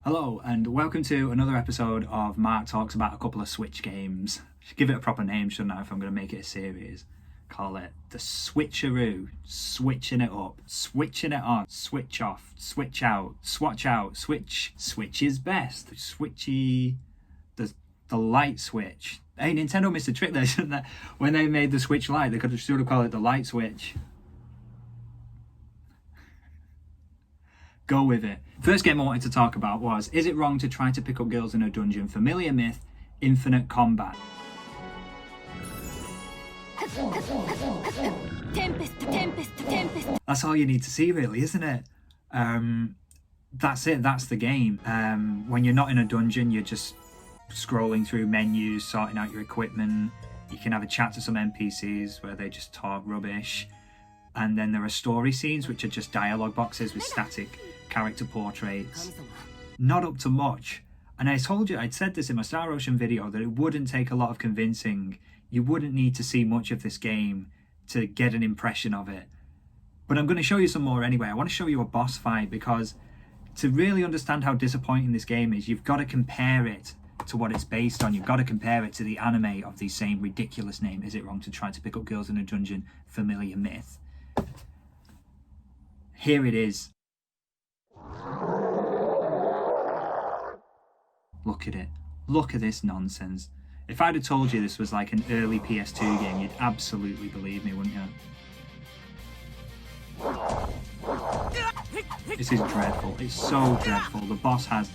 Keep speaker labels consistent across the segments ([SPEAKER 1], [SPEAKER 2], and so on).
[SPEAKER 1] Hello and welcome to another episode of Mark Talks about a couple of Switch games. Should give it a proper name, shouldn't I, if I'm going to make it a series. Call it the Switcheroo, switching it up, switching it on, switch off, switch out, switch is best, switchy, the light switch. Hey, Nintendo missed a trick there, shouldn't they? When they made the Switch Lite, they could have sort of called it the light switch. Go with it. First game I wanted to talk about was, is it wrong to try to pick up girls in a dungeon? Familiar myth, infinite combat. That's all you need to see really, isn't it? That's it, that's the game. When you're not in a dungeon, you're just scrolling through menus, sorting out your equipment. You can have a chat to some NPCs where they just talk rubbish. And then there are story scenes, which are just dialogue boxes with static character portraits. Not up to much. And I told you, I'd said this in my Star Ocean video, that it wouldn't take a lot of convincing. You wouldn't need to see much of this game to get an impression of it. But I'm going to show you some more anyway. I want to show you a boss fight, because to really understand how disappointing this game is, you've got to compare it to what it's based on. You've got to compare it to the anime of the same ridiculous name. Is it wrong to try to pick up girls in a dungeon? Familiar myth. Here it is. Look at it. Look at this nonsense. If I'd have told you this was like an early PS2 game, you'd absolutely believe me, wouldn't you? This is dreadful. It's so dreadful. The boss has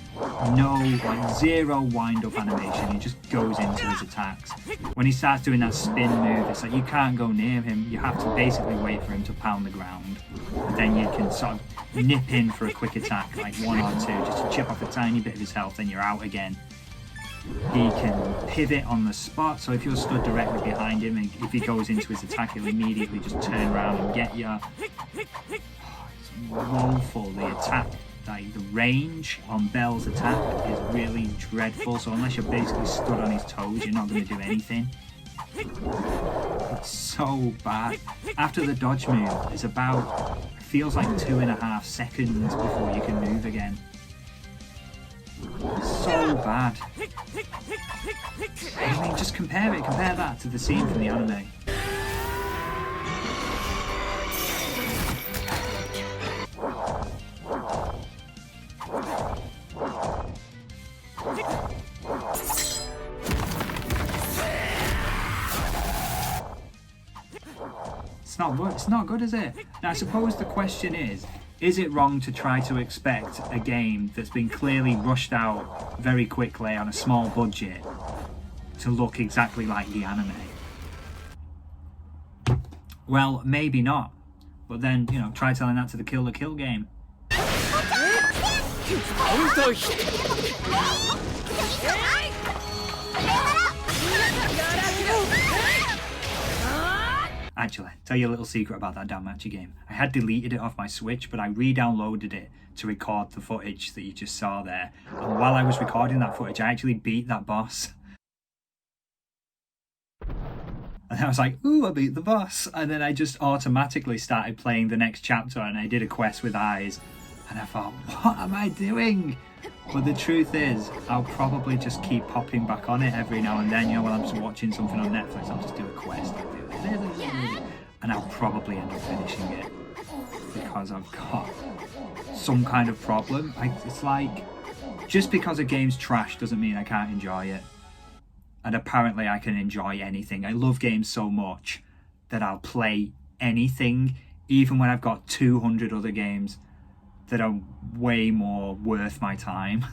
[SPEAKER 1] zero wind-up animation. He just goes into his attacks. When he starts doing that spin move, it's like you can't go near him. You have to basically wait for him to pound the ground. And then you can sort of nip in for a quick attack, like one or two, just to chip off a tiny bit of his health, then you're out again. He can pivot on the spot, so if you're stood directly behind him, if he goes into his attack, he'll immediately just turn around and get you. It's woeful. The attack, like the range on Bell's attack is really dreadful, so unless you're basically stood on his toes, you're not going to do anything. It's so bad. After the dodge move, it's about, feels like 2.5 seconds before you can move again. It's so bad. I mean, just compare that to the scene from the anime. It's not good, is it? Now, I suppose the question is it wrong to try to expect a game that's been clearly rushed out very quickly on a small budget to look exactly like the anime? Well, maybe not. But then, try telling that to the Kill la Kill game. Actually, tell you a little secret about that Danmachi game. I had deleted it off my Switch, but I re-downloaded it to record the footage that you just saw there. And while I was recording that footage, I actually beat that boss. And I was like, ooh, I beat the boss. And then I just automatically started playing the next chapter, and I did a quest with eyes. And I thought, what am I doing? But the truth is, I'll probably just keep popping back on it every now and then. When I'm just watching something on Netflix, I'll just do a quest. And I'll probably end up finishing it because I've got some kind of problem. It's like, just because a game's trash doesn't mean I can't enjoy it. And apparently I can enjoy anything. I love games so much that I'll play anything, even when I've got 200 other games that are way more worth my time.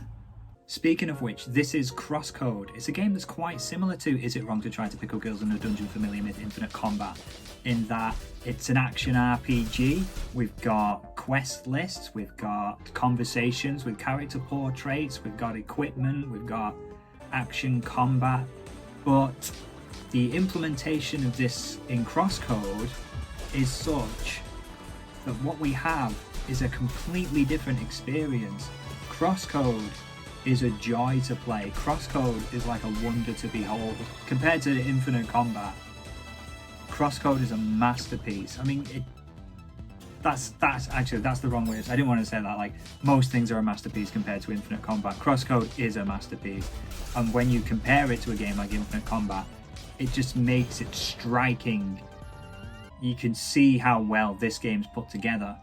[SPEAKER 1] Speaking of which, this is Crosscode. It's a game that's quite similar to Is It Wrong to Try to Pick Up Girls in a Dungeon? Familiar Myth, Infinite Combat, in that it's an action RPG. We've got quest lists, we've got conversations with character portraits, we've got equipment, we've got action combat. But the implementation of this in Crosscode is such that what we have is a completely different experience. Crosscode is a joy to play. Crosscode is like a wonder to behold. Compared to Infinite Combat, Crosscode is a masterpiece. I mean, that's actually, that's the wrong way. I didn't want to say that. Like, most things are a masterpiece compared to Infinite Combat. Crosscode is a masterpiece, and when you compare it to a game like Infinite Combat, it just makes it striking. You can see how well this game's put together.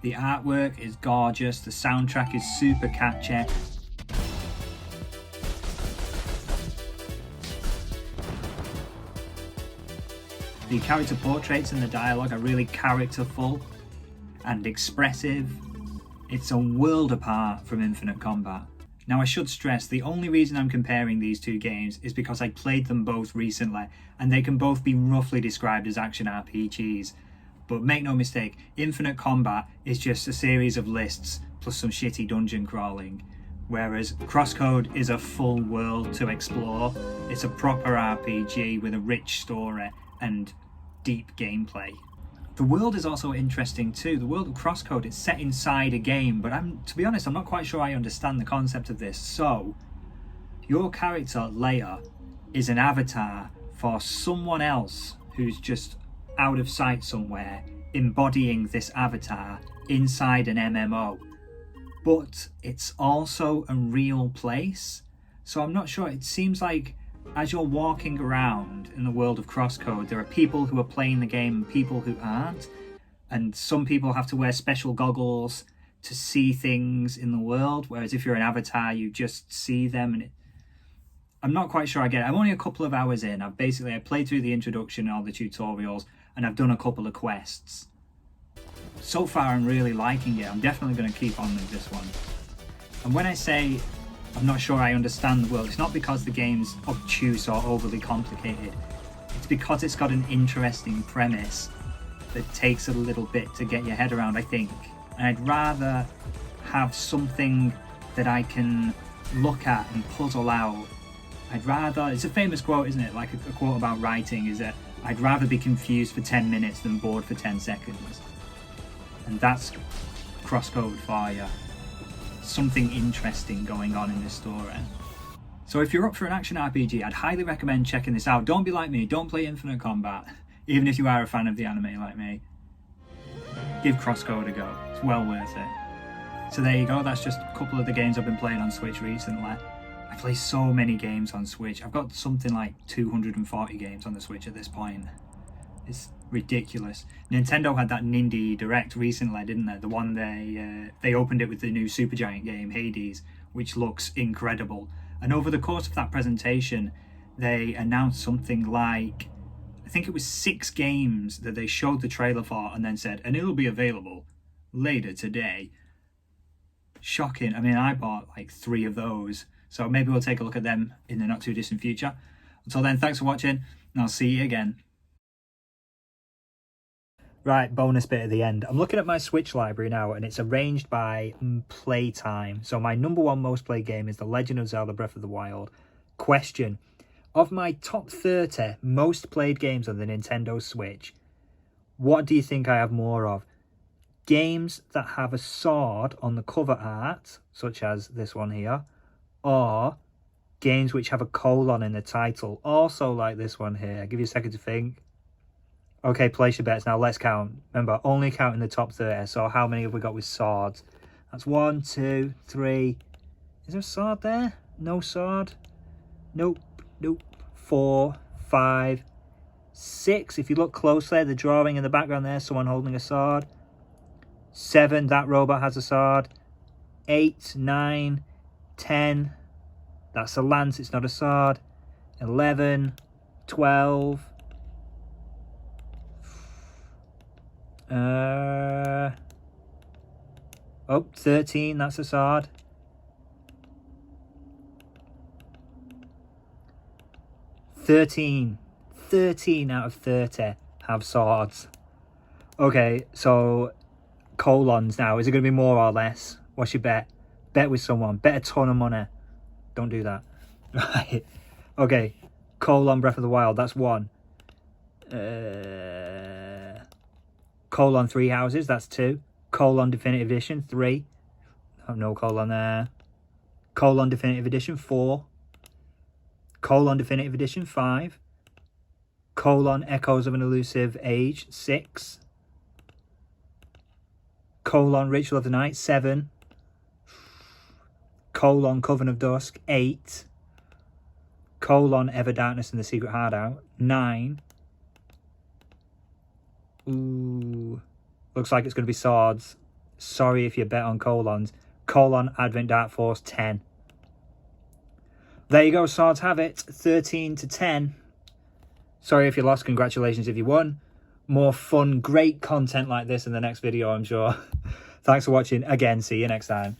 [SPEAKER 1] The artwork is gorgeous, the soundtrack is super catchy. The character portraits and the dialogue are really characterful and expressive. It's a world apart from Infinite Combat. Now, I should stress, the only reason I'm comparing these two games is because I played them both recently, and they can both be roughly described as action RPGs. But make no mistake, Infinite Combat is just a series of lists plus some shitty dungeon crawling, whereas Crosscode is a full world to explore. It's a proper RPG with a rich story and deep gameplay. The world is also interesting too. The world of Crosscode is set inside a game, but to be honest, I'm not quite sure I understand the concept of this. So, your character, Leia, is an avatar for someone else who's just out of sight somewhere, embodying this avatar inside an MMO. But it's also a real place. So I'm not sure, it seems like as you're walking around in the world of Crosscode, there are people who are playing the game and people who aren't. And some people have to wear special goggles to see things in the world, whereas if you're an avatar, you just see them. And I'm not quite sure I get it. I'm only a couple of hours in. I played through the introduction and all the tutorials, and I've done a couple of quests. So far, I'm really liking it. I'm definitely going to keep on with this one. And when I say I'm not sure I understand the world, it's not because the game's obtuse or overly complicated. It's because it's got an interesting premise that takes a little bit to get your head around, I think. And I'd rather have something that I can look at and puzzle out. It's a famous quote, isn't it? Like a quote about writing is that I'd rather be confused for 10 minutes than bored for 10 seconds. And that's Crosscode for you. Something interesting going on in this story. So if you're up for an action RPG, I'd highly recommend checking this out. Don't be like me, don't play Infinite Combat, even if you are a fan of the anime like me. Give Crosscode a go, it's well worth it. So there you go, that's just a couple of the games I've been playing on Switch recently. I play so many games on Switch. I've got something like 240 games on the Switch at this point. It's ridiculous. Nintendo had that Nindie Direct recently, didn't they? The one they opened it with the new Supergiant game, Hades, which looks incredible. And over the course of that presentation, they announced something like, I think it was 6 games that they showed the trailer for and then said, and it'll be available later today. Shocking. I mean, I bought like 3 of those. So maybe we'll take a look at them in the not too distant future. Until then, thanks for watching, and I'll see you again. Right, bonus bit at the end. I'm looking at my Switch library now, and it's arranged by playtime. So my number 1 most played game is The Legend of Zelda Breath of the Wild. Question: of my top 30 most played games on the Nintendo Switch, what do you think I have more of? Games that have a sword on the cover art, such as this one here, or games which have a colon in the title, also like this one here? I'll give you a second to think. Okay, place your bets now. Let's count. Remember, only counting the top 30. So how many have we got with swords? That's 1, 2, 3. Is there a sword there? No sword. Nope. 4, 5, 6. If you look closely, the drawing in the background there, someone holding a sword. 7, that robot has a sword. 8, 9, 10. That's a lance, it's not a sword. 11, 12. 13, that's a sword. 13 out of 30 have swords. Okay, so colons now. Is it going to be more or less? What's your bet? Bet with someone. Bet a ton of money. Don't do that. Right. Okay, colon Breath of the Wild, that's 1. Colon 3 Houses, that's 2. Colon Definitive Edition, 3. Oh, no colon there. Colon Definitive Edition, 4. Colon Definitive Edition, 5. Colon Echoes of an Elusive Age, 6. colon Ritual of the Night, 7. Colon Coven of Dusk, 8. Colon Ever Darkness and the Secret Hideout, 9. Ooh, looks like it's going to be Swords. Sorry if you bet on colons. Colon Advent Dark Force, 10. There you go, Swords have it, 13 to 10. Sorry if you lost, congratulations if you won. More fun, great content like this in the next video, I'm sure. Thanks for watching. Again, see you next time.